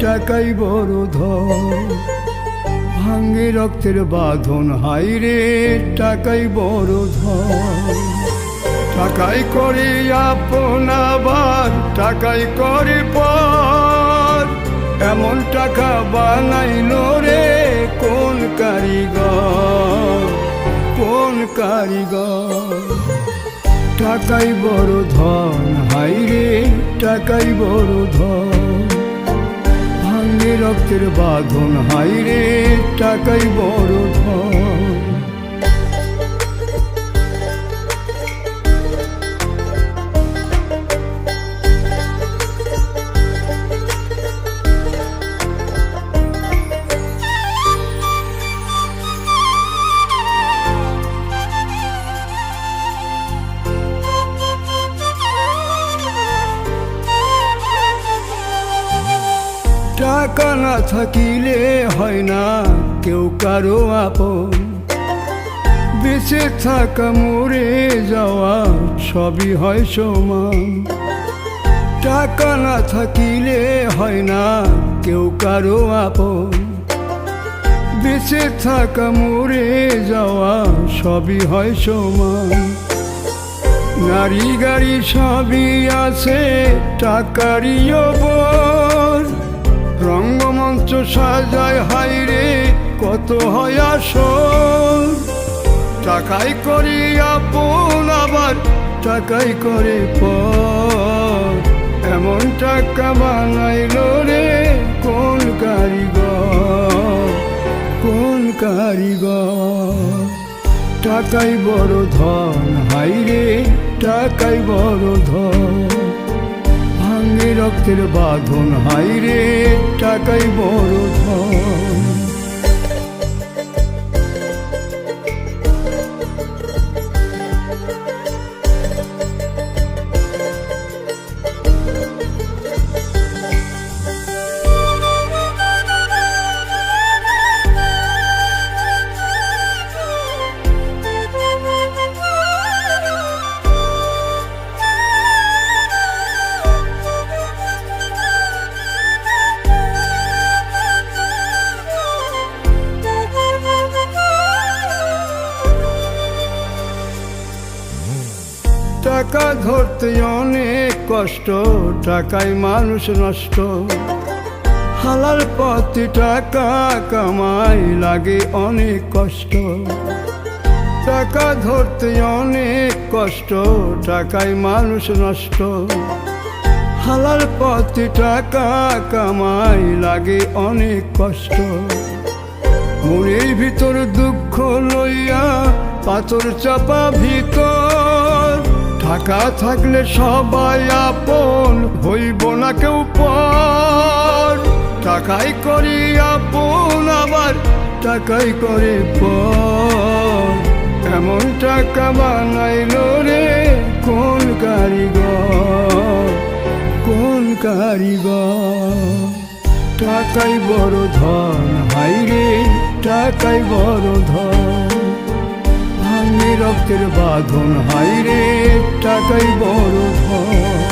টাকাই বড় ধন। ভাঙে রক্তের বাঁধন হাই রে টাকাই বড় ধন। টাকাই করে আপন আবার টাকাই করে পর, এমন টাকা বানাইল রে কোন কারিগর, কোন কারিগর। টাকাই বড় ধন হাই রে টাকাই বড় ধন। ভাঙে রক্তের বাঁধন হাই রে টাকাই বড় ধন। টাকা না থাকিলে হয় না কেউ কারো আপন। বেঁচে থাকা মরে যাওয়া সবই হয় সমান। টাকা না থাকিলে হয় না কেউ কারো আপন। বেঁচে থাকা মরে যাওয়া সবই হয় সমান। নারী গাড়ি সবই আছে টাকারই ওপর। রঙ্গমঞ্চ সাজায় হাই রে কত হয় আসল। টাকাই করি আপন আবার টাকাই করে পর, এমন টাকা বানাইল রে কোন কারিগর, কোন কারিগর। টাকাই বড় ধন হাই রে টাকাই বড় ধন। ভাঙে রক্তের বাঁধন হাই রে টাকাই বড় ধন। টাকা ধরতে অনেক কষ্ট, টাকায় মানুষ নষ্ট। হালাল পথে টাকা কামাই লাগে অনেক কষ্ট। টাকা ধরতে অনেক কষ্ট, টাকায় মানুষ নষ্ট। হালাল পথে টাকা কামাই লাগে অনেক কষ্ট। মনের ভিতর দুঃখ লইয়া পাথর চাপা ভিতর। টাকা থাকলে সবাই আপন হইব না কেউ পর। টাকাই করি আপন আবার টাকাই করে পর, এমন টাকা বানাইল রে কোন কারিগর, কোন কারিগর। টাকাই বড় ধন হাই রে টাকাই বড় ধন। ভাঙে রক্তের বাঁধন হাই রে টাকাই বড় ধন।